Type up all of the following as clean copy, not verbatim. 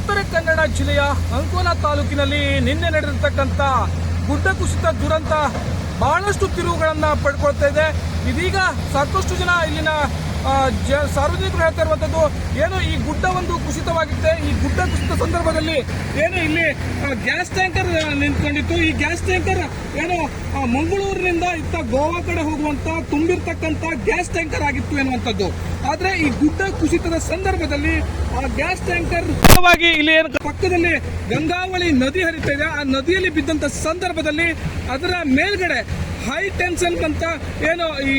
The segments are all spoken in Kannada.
ಉತ್ತರ ಕನ್ನಡ ಜಿಲ್ಲೆಯ ಅಂಕೋಲಾ ತಾಲೂಕಿನಲ್ಲಿ ನಿನ್ನೆ ನಡೆದಿರ್ತಕ್ಕಂಥ ಗುಡ್ಡ ಕುಸಿತ ದುರಂತ ಬಹಳಷ್ಟು ತಿರುವುಗಳನ್ನು ಪಡ್ಕೊಳ್ತಾ ಇದೆ. ಇದೀಗ ಸಾಕಷ್ಟು ಜನ ಇಲ್ಲಿನ ಸಾರ್ವಜನಿಕರು ಹೇಳ್ತಾ ಇರುವಂಥದ್ದು ಏನು ಈ ಗುಡ್ಡ ಒಂದು ಕುಸಿತವಾಗಿದೆ. ಈ ಗುಡ್ಡ ಕುಸಿತ ಸಂದರ್ಭದಲ್ಲಿ ಏನು ಇಲ್ಲಿ ಗ್ಯಾಸ್ ಟ್ಯಾಂಕರ್ ನಿಂತ್ಕೊಂಡಿತ್ತು. ಈ ಗ್ಯಾಸ್ ಟ್ಯಾಂಕರ್ ಏನು ಮಂಗಳೂರಿನಿಂದ ಇತ್ತ ಗೋವಾ ಕಡೆ ಹೋಗುವಂತ ತುಂಬಿರ್ತಕ್ಕಂಥ ಗ್ಯಾಸ್ ಟ್ಯಾಂಕರ್ ಆಗಿತ್ತು ಎನ್ನುವಂಥದ್ದು. ಆದ್ರೆ ಈ ಗುಡ್ಡ ಕುಸಿತದ ಸಂದರ್ಭದಲ್ಲಿ ಆ ಗ್ಯಾಸ್ ಟ್ಯಾಂಕರ್ ಇಲ್ಲಿ ಏನು ಪಕ್ಕದಲ್ಲಿ ಗಂಗಾವಳಿ ನದಿ ಹರಿತಾ ಇದೆ. ಆ ನದಿಯಲ್ಲಿ ಬಿದ್ದಂತ ಸಂದರ್ಭದಲ್ಲಿ ಅದರ ಮೇಲ್ಗಡೆ ಹೈ ಟೆನ್ಷನ್ ಅಂತ ಏನು ಈ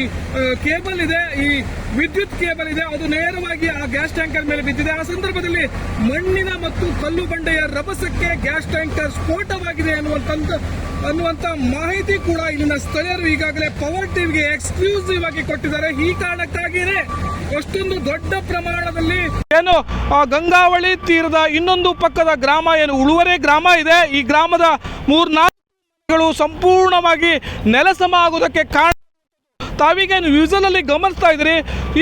ಕೇಬಲ್ ಇದೆ, ಈ ವಿದ್ಯುತ್ ಕೇಬಲ್ ಇದೆ, ಅದು ನೇರವಾಗಿ ಆ ಗ್ಯಾಸ್ ಟ್ಯಾಂಕರ್ ಮೇಲೆ ಬಿದ್ದಿದೆ. ಆ ಸಂದರ್ಭದಲ್ಲಿ ಮಣ್ಣಿನ ಮತ್ತು ಕಲ್ಲು ಬಂಡೆಯ ರಭಸಕ್ಕೆ ಗ್ಯಾಸ್ ಟ್ಯಾಂಕರ್ ಸ್ಫೋಟವಾಗಿದೆ ಅನ್ನುವಂತ ಮಾಹಿತಿ ಕೂಡ ಇಲ್ಲಿನ ಸ್ಥಳೀಯರು ಈಗಾಗಲೇ ಪವರ್ ಟಿವಿಗೆ ಎಕ್ಸ್ಕ್ಲೂಸಿವ್ ಆಗಿ ಕೊಟ್ಟಿದ್ದಾರೆ. ಈ ಕಾರಣಕ್ಕಾಗಿಯೇ ಅಷ್ಟೊಂದು ದೊಡ್ಡ ಪ್ರಮಾಣದಲ್ಲಿ ಏನು ಗಂಗಾವಳಿ ತೀರದ ಇನ್ನೊಂದು ಪಕ್ಕದ ಗ್ರಾಮ ಏನು ಉಳುವರೆ ಗ್ರಾಮ ಇದೆ. ಈ ಗ್ರಾಮದ 3-4 ಸಂಪೂರ್ಣವಾಗಿ ನೆಲಸಮ ಆಗುವುದಕ್ಕೆ ಕಾರಣ ತಾವೀಗ ವಿಜುವಲ್ ಅಲ್ಲಿ ಗಮನಿಸ್ತಾ ಇದ್ರಿ.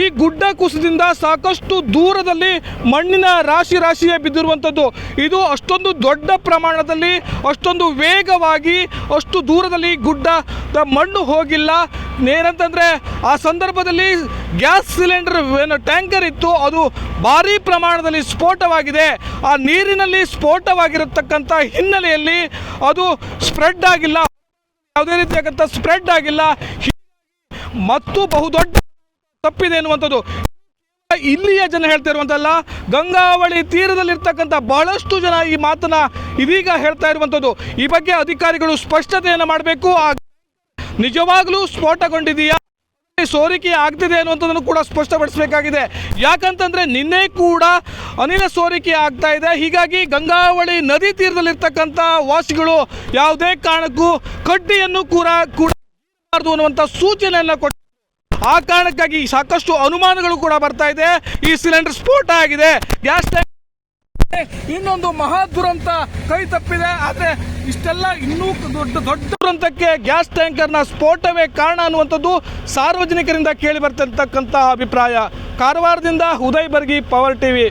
ಈ ಗುಡ್ಡ ಕುಸಿದಿಂದ ಸಾಕಷ್ಟು ದೂರದಲ್ಲಿ ಮಣ್ಣಿನ ರಾಶಿಯೇ ಬಿದ್ದಿರುವಂಥದ್ದು. ಇದು ಅಷ್ಟೊಂದು ದೊಡ್ಡ ಪ್ರಮಾಣದಲ್ಲಿ ಅಷ್ಟೊಂದು ವೇಗವಾಗಿ ಅಷ್ಟು ದೂರದಲ್ಲಿ ಗುಡ್ಡದ ಮಣ್ಣು ಹೋಗಿಲ್ಲ. ಏನಂತಂದ್ರೆ ಆ ಸಂದರ್ಭದಲ್ಲಿ ಗ್ಯಾಸ್ ಸಿಲಿಂಡರ್ ಏನು ಟ್ಯಾಂಕರ್ ಇತ್ತು ಅದು ಭಾರಿ ಪ್ರಮಾಣದಲ್ಲಿ ಸ್ಫೋಟವಾಗಿದೆ. ಆ ನೀರಿನಲ್ಲಿ ಸ್ಫೋಟವಾಗಿರತಕ್ಕಂಥ ಹಿನ್ನೆಲೆಯಲ್ಲಿ ಅದು ಸ್ಪ್ರೆಡ್ ಆಗಿಲ್ಲ, ಯಾವುದೇ ರೀತಿಯಾದಂಥ ಸ್ಪ್ರೆಡ್ ಆಗಿಲ್ಲ ಮತ್ತು ಬಹುದೊಡ್ಡ ತಪ್ಪಿದೆ ಎನ್ನುವಂಥದ್ದು ಇಲ್ಲಿಯ ಜನ ಹೇಳ್ತಾ ಇರುವಂತಲ್ಲ. ಗಂಗಾವಳಿ ತೀರದಲ್ಲಿರ್ತಕ್ಕಂಥ ಬಹಳಷ್ಟು ಜನ ಈ ಮಾತನ್ನ ಇದೀಗ ಹೇಳ್ತಾ ಇರುವಂಥದ್ದು. ಈ ಬಗ್ಗೆ ಅಧಿಕಾರಿಗಳು ಸ್ಪಷ್ಟತೆಯನ್ನು ಮಾಡಬೇಕು. ನಿಜವಾಗ್ಲೂ ಸ್ಫೋಟಗೊಂಡಿದೆಯಾ, ಸೋರಿಕೆ ಆಗ್ತಿದೆ ಅನ್ನುವಂಥದ್ದನ್ನು ಕೂಡ ಸ್ಪಷ್ಟಪಡಿಸಬೇಕಾಗಿದೆ. ಯಾಕಂತಂದ್ರೆ ನಿನ್ನೆ ಕೂಡ ಅನಿಲ ಸೋರಿಕೆ ಆಗ್ತಾ ಇದೆ. ಹೀಗಾಗಿ ಗಂಗಾವಳಿ ನದಿ ತೀರದಲ್ಲಿರ್ತಕ್ಕಂಥ ವಾಸಿಗಳು ಯಾವುದೇ ಕಾರಣಕ್ಕೂ ಕಡ್ಡಿಯನ್ನು ಕೂಡ ಅನ್ನುವಂಥ ಸೂಚನೆಯನ್ನು ಕೊಟ್ಟು ಆ ಕಾರಣಕ್ಕಾಗಿ ಸಾಕಷ್ಟು ಅನುಮಾನಗಳು ಕೂಡ ಬರ್ತಾ ಇದೆ. ಈ ಸಿಲಿಂಡರ್ ಸ್ಫೋಟ ಆಗಿದೆ, ಗ್ಯಾಸ್ ಟ್ಯಾಂಕ್ ಇನ್ನೊಂದು ಮಹಾ ದುರಂತ ಕೈ ತಪ್ಪಿದೆ. ಆದ್ರೆ ಇಷ್ಟೆಲ್ಲ ಇನ್ನೂ ದೊಡ್ಡ ದುರಂತಕ್ಕೆ ಗ್ಯಾಸ್ ಟ್ಯಾಂಕರ್ನ ಸ್ಫೋಟವೇ ಕಾರಣ ಅನ್ನುವಂಥದ್ದು ಸಾರ್ವಜನಿಕರಿಂದ ಕೇಳಿ ಬರ್ತಿರ್ತಕ್ಕಂಥ ಅಭಿಪ್ರಾಯ. ಕಾರವಾರದಿಂದ ಉದಯ್ ಬರ್ಗಿ, ಪವರ್ ಟಿವಿ.